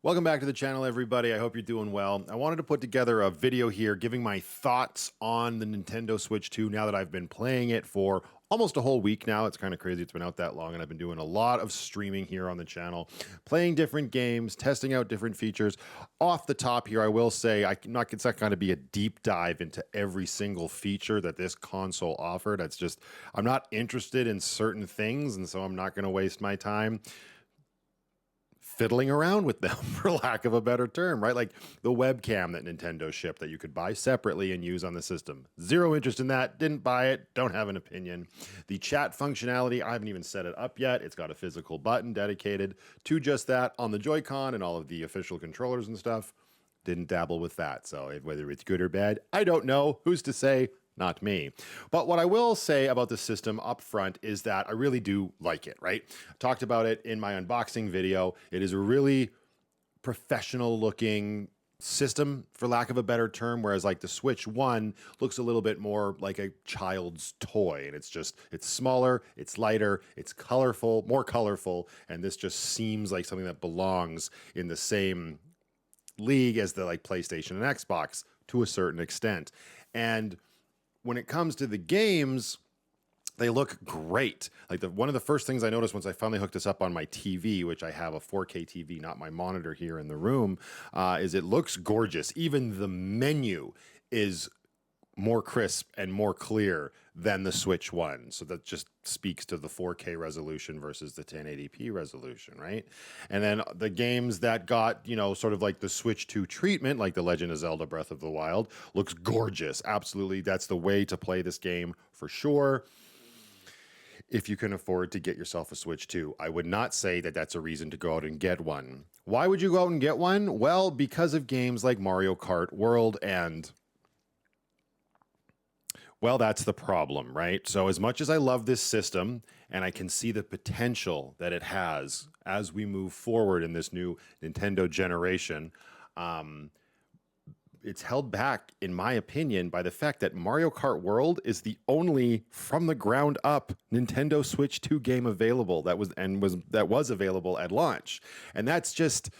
Welcome back to the channel, everybody. I hope you're doing well. I wanted to put together a video here giving my thoughts on the Nintendo Switch 2 now that I've been playing it for almost a whole week now. It's kind of crazy it's been out that long, and I've been doing a lot of streaming here on the channel, playing different games, testing out different features. Off the top here, I will say it's not going to be a deep dive into every single feature that this console offered. That's just, I'm not interested in certain things, and so I'm not going to waste my time fiddling around with them, for lack of a better term, right? Like the webcam that Nintendo shipped that you could buy separately and use on the system. Zero interest in that, didn't buy it, don't have an opinion. The chat functionality, I haven't even set it up yet. It's got a physical button dedicated to just that on the Joy-Con and all of the official controllers and stuff. Didn't dabble with that. So whether it's good or bad, I don't know. Who's to say? Not me. But what I will say about the system up front is that I really do like it, right? I talked about it in my unboxing video. It is a really professional looking system, for lack of a better term, whereas like the Switch 1 looks a little bit more like a child's toy, and it's smaller, it's lighter, it's colorful, more colorful, and this just seems like something that belongs in the same league as the like PlayStation and Xbox to a certain extent. And when it comes to the games, they look great. Like one of the first things I noticed once I finally hooked this up on my TV, which I have a 4K TV, not my monitor here in the room, is it looks gorgeous. Even the menu is more crisp and more clear than the Switch 1. So that just speaks to the 4K resolution versus the 1080p resolution, right? And then the games that got, sort of like the Switch 2 treatment, like The Legend of Zelda Breath of the Wild, looks gorgeous. Absolutely. That's the way to play this game for sure, if you can afford to get yourself a Switch 2. I would not say that that's a reason to go out and get one. Why would you go out and get one? Well, because of games like Mario Kart World and... well, that's the problem, right? So as much as I love this system and I can see the potential that it has as we move forward in this new Nintendo generation, it's held back, in my opinion, by the fact that Mario Kart World is the only from the ground up Nintendo Switch 2 game available that was available at launch. And that's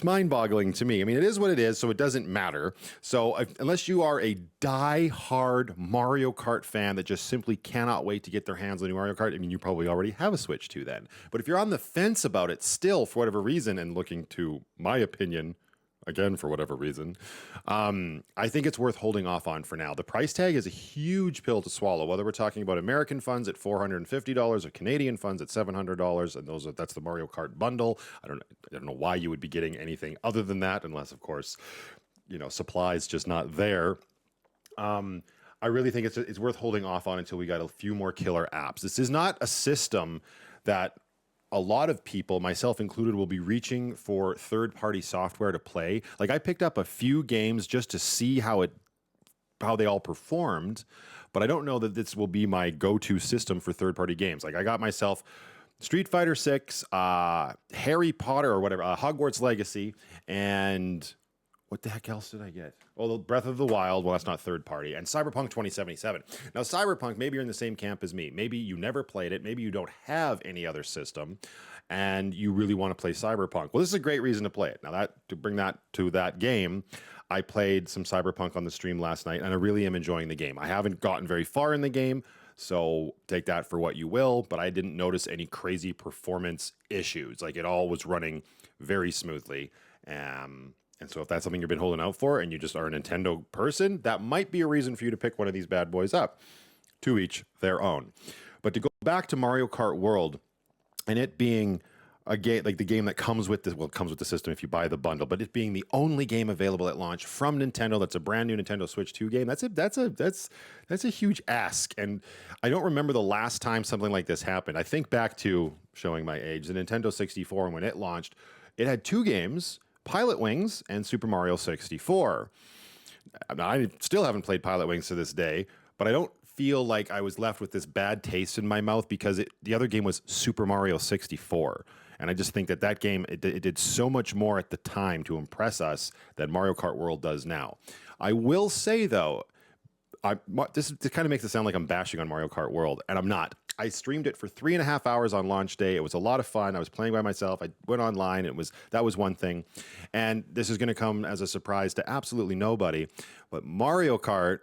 mind-boggling to me. I mean, it is what it is, so it doesn't matter. So unless you are a die-hard Mario Kart fan that just simply cannot wait to get their hands on new Mario Kart, I mean, you probably already have a Switch 2 then. But if you're on the fence about it still, for whatever reason, and looking to my opinion, again, for whatever reason, I think it's worth holding off on for now. The price tag is a huge pill to swallow, whether we're talking about American funds at $450 or Canadian funds at $700, and that's the Mario Kart bundle. I don't know why you would be getting anything other than that, unless, of course, supply's just not there. I really think it's worth holding off on until we got a few more killer apps. This is not a system that a lot of people, myself included, will be reaching for third-party software to play. Like, I picked up a few games just to see how they all performed, but I don't know that this will be my go-to system for third-party games. Like, I got myself Street Fighter 6, Harry Potter or whatever, Hogwarts Legacy, and what the heck else did I get? Well, the Breath of the Wild, well, that's not third party, and Cyberpunk 2077. Now, Cyberpunk, maybe you're in the same camp as me. Maybe you never played it. Maybe you don't have any other system, and you really want to play Cyberpunk. Well, this is a great reason to play it. Now, to bring that to that game, I played some Cyberpunk on the stream last night, and I really am enjoying the game. I haven't gotten very far in the game, so take that for what you will, but I didn't notice any crazy performance issues. Like, it all was running very smoothly. And so if that's something you've been holding out for and you just are a Nintendo person, that might be a reason for you to pick one of these bad boys up. To each their own. But to go back to Mario Kart World, and it being a game, like the game that comes with this, well, it comes with the system if you buy the bundle, but it being the only game available at launch from Nintendo that's a brand new Nintendo Switch 2 game, that's a huge ask. And I don't remember the last time something like this happened. I think back to, showing my age, the Nintendo 64, and when it launched, it had two games, Pilot Wings and Super Mario 64. I still haven't played Pilot Wings to this day, but I don't feel like I was left with this bad taste in my mouth because the other game was Super Mario 64. And I just think that game, it did so much more at the time to impress us than Mario Kart World does now. I will say, though, this kind of makes it sound like I'm bashing on Mario Kart World, and I'm not. I streamed it for 3.5 hours on launch day. It was a lot of fun. I was playing by myself. I went online. That was one thing. And this is going to come as a surprise to absolutely nobody. But Mario Kart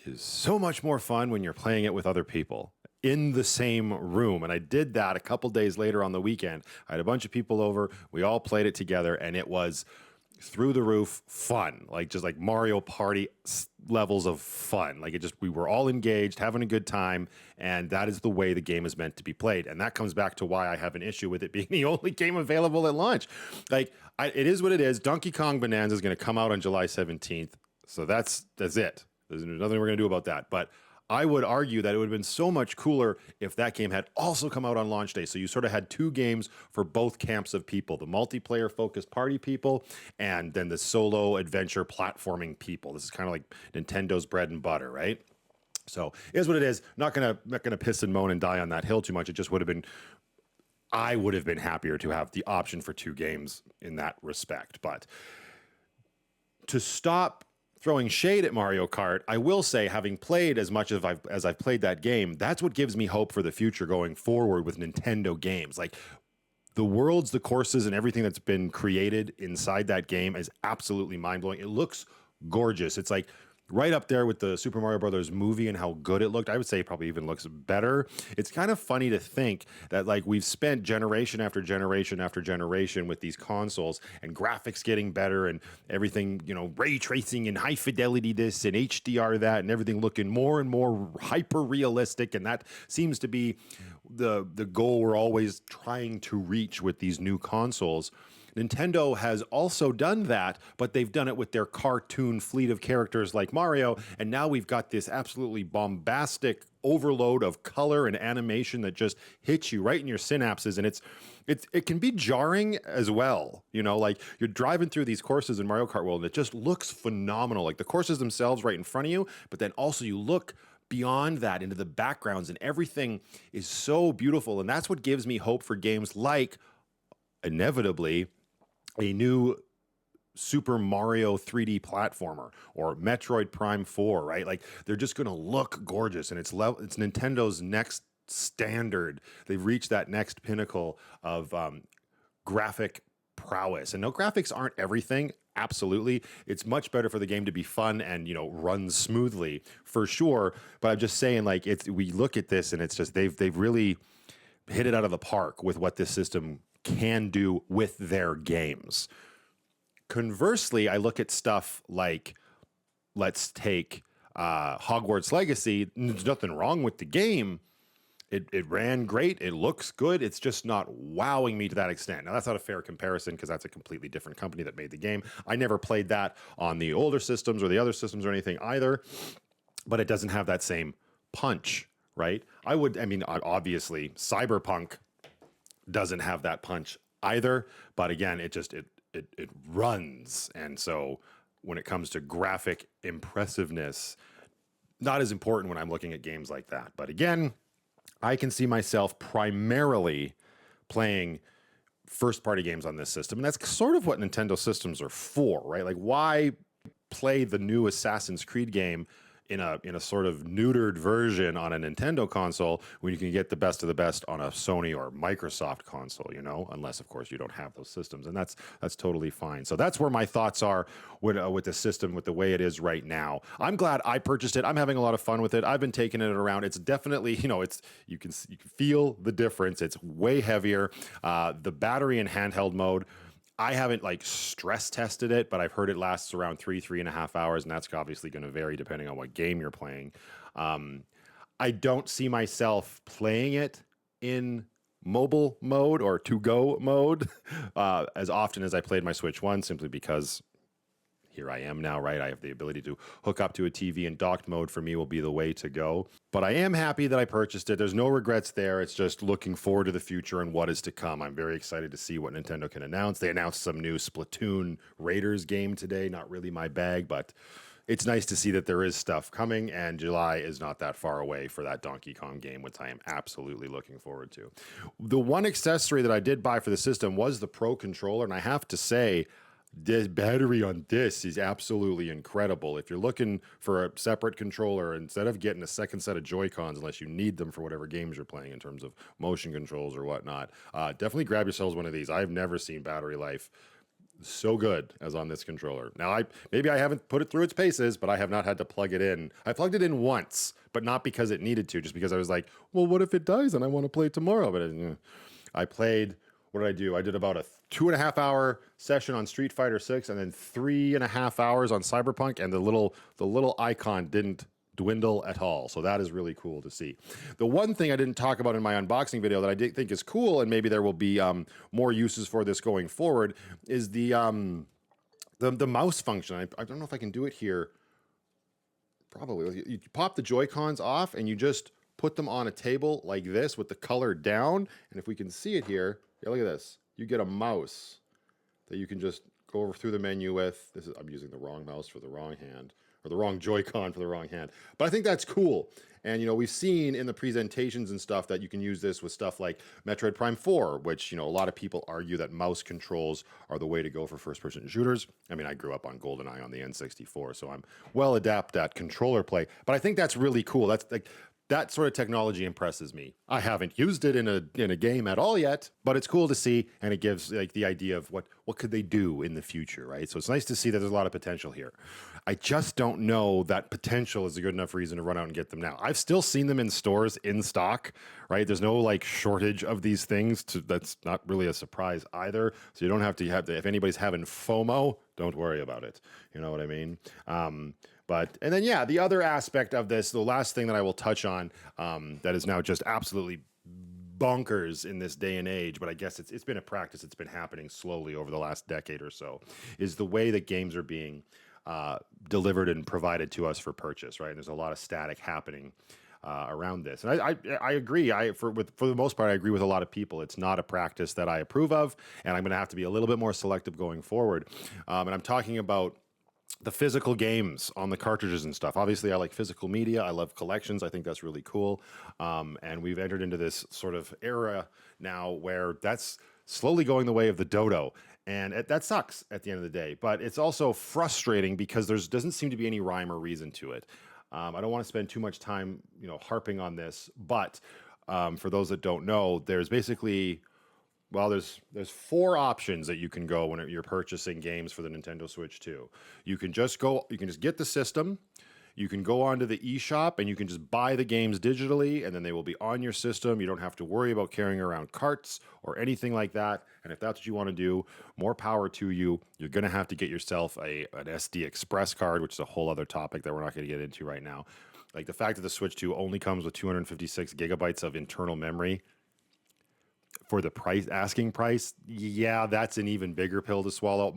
is so much more fun when you're playing it with other people in the same room. And I did that a couple days later on the weekend. I had a bunch of people over. We all played it together, and it was through the roof fun, like just like Mario Party levels of fun. Like we were all engaged, having a good time, and that is the way the game is meant to be played. And that comes back to why I have an issue with it being the only game available at launch. Like it is what it is. Donkey Kong Bonanza is going to come out on July 17th, so that's it. There's nothing we're going to do about that. But I would argue that it would have been so much cooler if that game had also come out on launch day. So you sort of had two games for both camps of people, the multiplayer focused party people and then the solo adventure platforming people. This is kind of like Nintendo's bread and butter, right? So it is what it is. Not gonna piss and moan and die on that hill too much. It just would have been, I would have been happier to have the option for two games in that respect. But to stop throwing shade at Mario Kart, I will say, having played as much as I've played that game, that's what gives me hope for the future going forward with Nintendo games. Like the worlds, the courses, and everything that's been created inside that game is absolutely mind-blowing. It looks gorgeous. It's like right up there with the Super Mario Brothers movie and how good it looked. I would say it probably even looks better. It's kind of funny to think that like we've spent generation after generation after generation with these consoles and graphics getting better and everything, ray tracing and high fidelity this and HDR that and everything looking more and more hyper realistic. And that seems to be the goal we're always trying to reach with these new consoles. Nintendo has also done that, but they've done it with their cartoon fleet of characters like Mario, and now we've got this absolutely bombastic overload of color and animation that just hits you right in your synapses, and it can be jarring as well. Like you're driving through these courses in Mario Kart World, and it just looks phenomenal. Like the courses themselves right in front of you, but then also you look beyond that into the backgrounds, and everything is so beautiful, and that's what gives me hope for games like, inevitably, a new Super Mario 3D platformer or Metroid Prime 4, right? Like they're just going to look gorgeous, and it's Nintendo's next standard. They've reached that next pinnacle of graphic prowess. And no, graphics aren't everything. Absolutely. It's much better for the game to be fun and, run smoothly for sure. But I'm just saying, like, we look at this and it's just they've really hit it out of the park with what this system can do with their games. Conversely, I look at stuff like, let's take Hogwarts Legacy. There's nothing wrong with the game. It ran great. It looks good. It's just not wowing me to that extent. Now, that's not a fair comparison because that's a completely different company that made the game. I never played that on the older systems or the other systems or anything either, but it doesn't have that same punch, right? Obviously, Cyberpunk doesn't have that punch either, but again, it runs. And so when it comes to graphic impressiveness, not as important when I'm looking at games like that. But again, I can see myself primarily playing first-party games on this system, and that's sort of what Nintendo systems are for, right? Like, why play the new Assassin's Creed game in a sort of neutered version on a Nintendo console when you can get the best of the best on a Sony or Microsoft console, unless of course you don't have those systems, and that's totally fine. So that's where my thoughts are with the system, with the way it is right now. I'm glad I purchased it. I'm having a lot of fun with it. I've been taking it around. It's definitely, you can feel the difference. It's way heavier. The battery in handheld mode, I haven't stress tested it, but I've heard it lasts around 3.5 hours, and that's obviously going to vary depending on what game you're playing. I don't see myself playing it in mobile mode or to-go mode as often as I played my Switch 1, simply because here I am now, right? I have the ability to hook up to a TV, and docked mode for me will be the way to go. But I am happy that I purchased it. There's no regrets there. It's just looking forward to the future and what is to come. I'm very excited to see what Nintendo can announce. They announced some new Splatoon Raiders game today. Not really my bag, but it's nice to see that there is stuff coming, and July is not that far away for that Donkey Kong game, which I am absolutely looking forward to. The one accessory that I did buy for the system was the Pro Controller, and I have to say, The battery on this is absolutely incredible. If you're looking for a separate controller, instead of getting a second set of Joy-Cons, unless you need them for whatever games you're playing in terms of motion controls or whatnot, definitely grab yourselves one of these. I've never seen battery life so good as on this controller. Now, I haven't put it through its paces, but I have not had to plug it in. I plugged it in once, but not because it needed to, just because I was like, well, what if it dies and I want to play tomorrow? But I played. What did I do? I did about a 2.5 hour session on Street Fighter 6, and then 3.5 hours on Cyberpunk, and the little icon didn't dwindle at all. So that is really cool to see. The one thing I didn't talk about in my unboxing video that I did think is cool, and maybe there will be more uses for this going forward, is the mouse function. I don't know if I can do it here. Probably. You pop the Joy-Cons off, and you just put them on a table like this with the color down. And if we can see it here, yeah, look at this. You get a mouse that you can just go over through the menu with. I'm using the wrong mouse for the wrong hand, or the wrong Joy-Con for the wrong hand. But I think that's cool. And, we've seen in the presentations and stuff that you can use this with stuff like Metroid Prime 4, which, a lot of people argue that mouse controls are the way to go for first-person shooters. I mean, I grew up on GoldenEye on the N64, so I'm well adept at controller play. But I think that's really cool. That's like... That sort of technology impresses me. I haven't used it in a game at all yet, but it's cool to see, and it gives like the idea of what could they do in the future, right? So it's nice to see that there's a lot of potential here. I just don't know that potential is a good enough reason to run out and get them now. I've still seen them in stores in stock, right? There's no like shortage of these things. That's not really a surprise either. So you don't have to if anybody's having FOMO, don't worry about it. You know what I mean? And then, the other aspect of this, the last thing that I will touch on that is now just absolutely bonkers in this day and age, but I guess it's been a practice. It's been happening slowly over the last decade or so, is the way that games are being delivered and provided to us for purchase, right? And there's a lot of static happening around this. And I agree. For the most part, I agree with a lot of people. It's not a practice that I approve of, and I'm going to have to be a little bit more selective going forward. And I'm talking about the physical games on the cartridges and stuff. Obviously, I like physical media. I love collections. I think that's really cool. And we've entered into this sort of era now where that's slowly going the way of the dodo. And that sucks at the end of the day. But it's also frustrating because there doesn't seem to be any rhyme or reason to it. I don't want to spend too much time, harping on this. But for those that don't know, there's basically... Well, there's 4 options that you can go when you're purchasing games for the Nintendo Switch 2. You can just get the system. You can go onto the eShop and you can just buy the games digitally, and then they will be on your system. You don't have to worry about carrying around carts or anything like that. And if that's what you want to do, more power to you. You're going to have to get yourself an SD Express card, which is a whole other topic that we're not going to get into right now. Like the fact that the Switch 2 only comes with 256 gigabytes of internal memory for the asking price, that's an even bigger pill to swallow.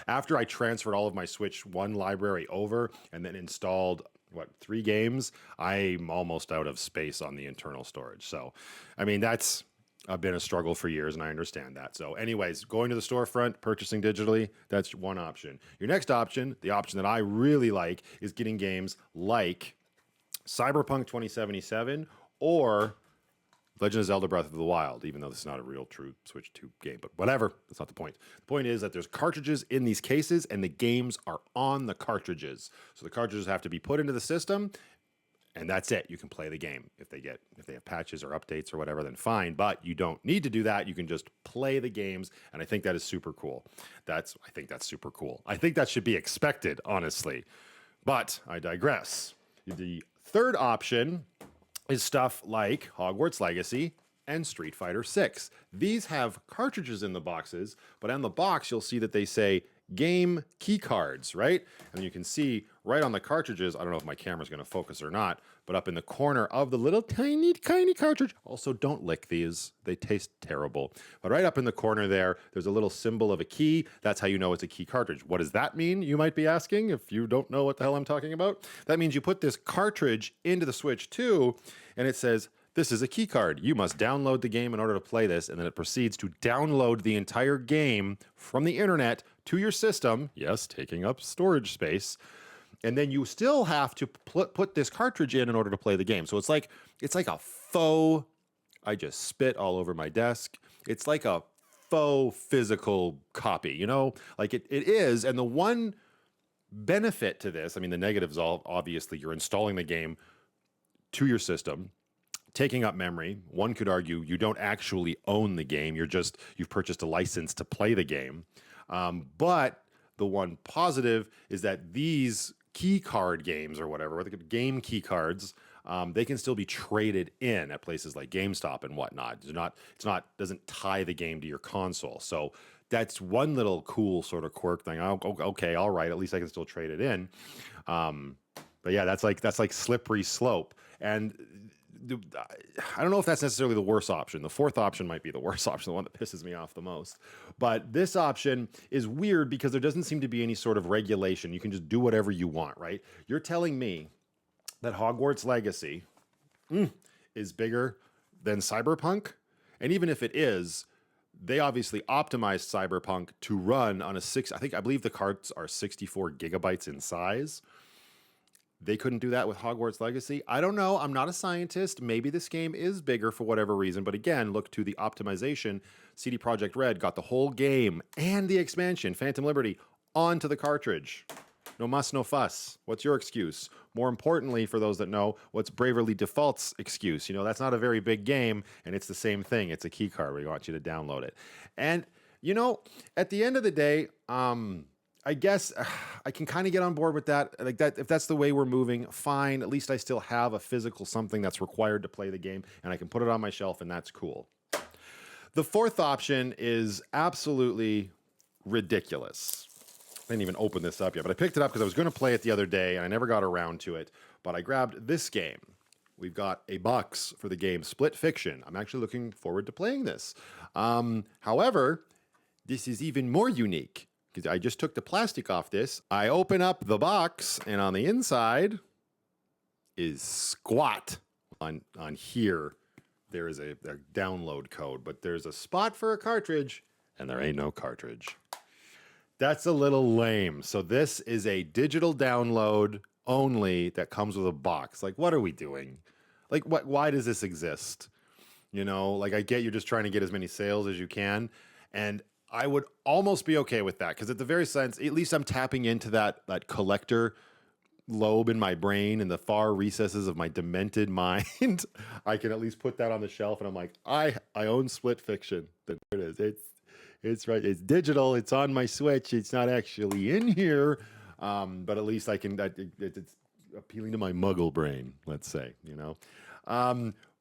After I transferred all of my Switch 1 library over and then installed 3 games, I'm almost out of space on the internal storage. So, I mean, that's been a struggle for years, and I understand that. So, anyways, going to the storefront, purchasing digitally, that's one option. Your next option, the option that I really like, is getting games like Cyberpunk 2077 or Legend of Zelda Breath of the Wild, even though this is not a real true Switch 2 game, but whatever, that's not the point. The point is that there's cartridges in these cases and the games are on the cartridges. So the cartridges have to be put into the system and that's it. You can play the game. If they have patches or updates or whatever, then fine, but you don't need to do that. You can just play the games, and I think that is super cool. I think that's super cool. I think that should be expected, honestly, but I digress. The third option is stuff like Hogwarts Legacy and Street Fighter 6. These have cartridges in the boxes, but on the box you'll see that they say game key cards, right? And you can see right on the cartridges, I don't know if my camera's going to focus or not, but up in the corner of the little tiny cartridge, also don't lick these, they taste terrible. But right up in the corner there's a little symbol of a key. That's how you know it's a key cartridge. What does that mean, you might be asking, if you don't know what the hell I'm talking about? That means you put this cartridge into the Switch 2, and it says, this is a key card. You must download the game in order to play this, and then it proceeds to download the entire game from the internet to your system, yes, taking up storage space, and then you still have to put this cartridge in order to play the game. So it's like a faux, I just spit all over my desk. It's like a faux physical copy, you know? Like it is. And the one benefit to this, I mean, the negatives all obviously you're installing the game to your system, taking up memory. One could argue you don't actually own the game. You've purchased a license to play the game. But the one positive is that these key card games or whatever, game key cards, they can still be traded in at places like GameStop and whatnot. Doesn't tie the game to your console. So that's one little cool sort of quirk thing. Okay, all right, at least I can still trade it in. But yeah, that's like slippery slope. And I don't know if that's necessarily the worst option. The fourth option might be the worst option, the one that pisses me off the most. But this option is weird because there doesn't seem to be any sort of regulation. You can just do whatever you want, right? You're telling me that Hogwarts Legacy is bigger than Cyberpunk? And even if it is, they obviously optimized Cyberpunk to run on I believe the cards are 64 gigabytes in size. They couldn't do that with Hogwarts Legacy. I don't know. I'm not a scientist. Maybe this game is bigger for whatever reason. But again, look to the optimization. CD Projekt Red got the whole game and the expansion, Phantom Liberty, onto the cartridge. No muss, no fuss. What's your excuse? More importantly, for those that know, what's Bravely Default's excuse? You know, that's not a very big game, and it's the same thing. It's a key card where we want you to download it. And, you know, at the end of the day, I guess I can kind of get on board with that. Like that, if that's the way we're moving, fine. At least I still have a physical something that's required to play the game, and I can put it on my shelf, and that's cool. The fourth option is absolutely ridiculous. I didn't even open this up yet, but I picked it up because I was going to play it the other day, and I never got around to it. But I grabbed this game. We've got a box for the game Split Fiction. I'm actually looking forward to playing this. However, this is even more unique, because I just took the plastic off this. I open up the box, and on the inside is squat. On here, there is a download code, but there's a spot for a cartridge, and there ain't no cartridge. That's a little lame. So this is a digital download only that comes with a box. Like, what are we doing? Like, why does this exist? You know, like I get you're just trying to get as many sales as you can, and I would almost be okay with that because at the very sense, at least I'm tapping into that collector lobe in my brain in the far recesses of my demented mind. I can at least put that on the shelf, and I'm like, I own Split Fiction. There it is. It's right. It's digital. It's on my Switch. It's not actually in here, but at least I can. It's appealing to my Muggle brain. Let's say, you know.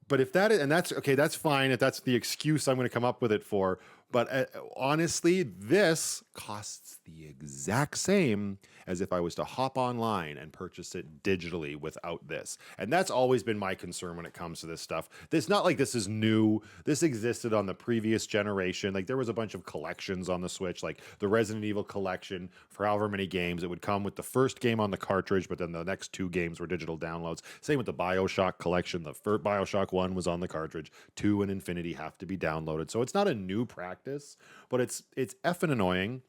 But if that is, and that's okay, that's fine. If that's the excuse I'm going to come up with it for. But honestly, this costs the exact same as if I was to hop online and purchase it digitally without this. And that's always been my concern when it comes to this stuff. It's not like this is new. This existed on the previous generation. Like there was a bunch of collections on the Switch, like the Resident Evil collection for however many games. It would come with the first game on the cartridge, but then the next two games were digital downloads. Same with the BioShock collection. The first BioShock 1 was on the cartridge. 2 and Infinity have to be downloaded. So it's not a new practice, but it's effing annoying.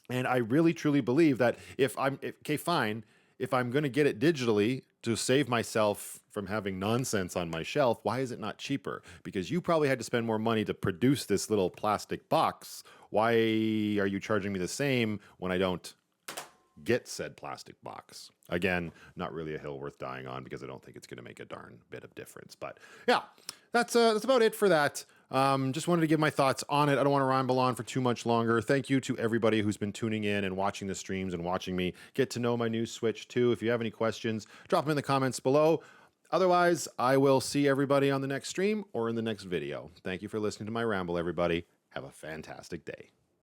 And I really truly believe that if I'm going to get it digitally to save myself from having nonsense on my shelf, why is it not cheaper? Because you probably had to spend more money to produce this little plastic box. Why are you charging me the same when I don't get said plastic box? Again, not really a hill worth dying on because I don't think it's going to make a darn bit of difference. But yeah, that's about it for that. Just wanted to give my thoughts on it. I don't want to ramble on for too much longer. Thank you to everybody who's been tuning in and watching the streams and watching me get to know my new Switch too. If you have any questions, drop them in the comments below. Otherwise, I will see everybody on the next stream or in the next video. Thank you for listening to my ramble, everybody. Have a fantastic day.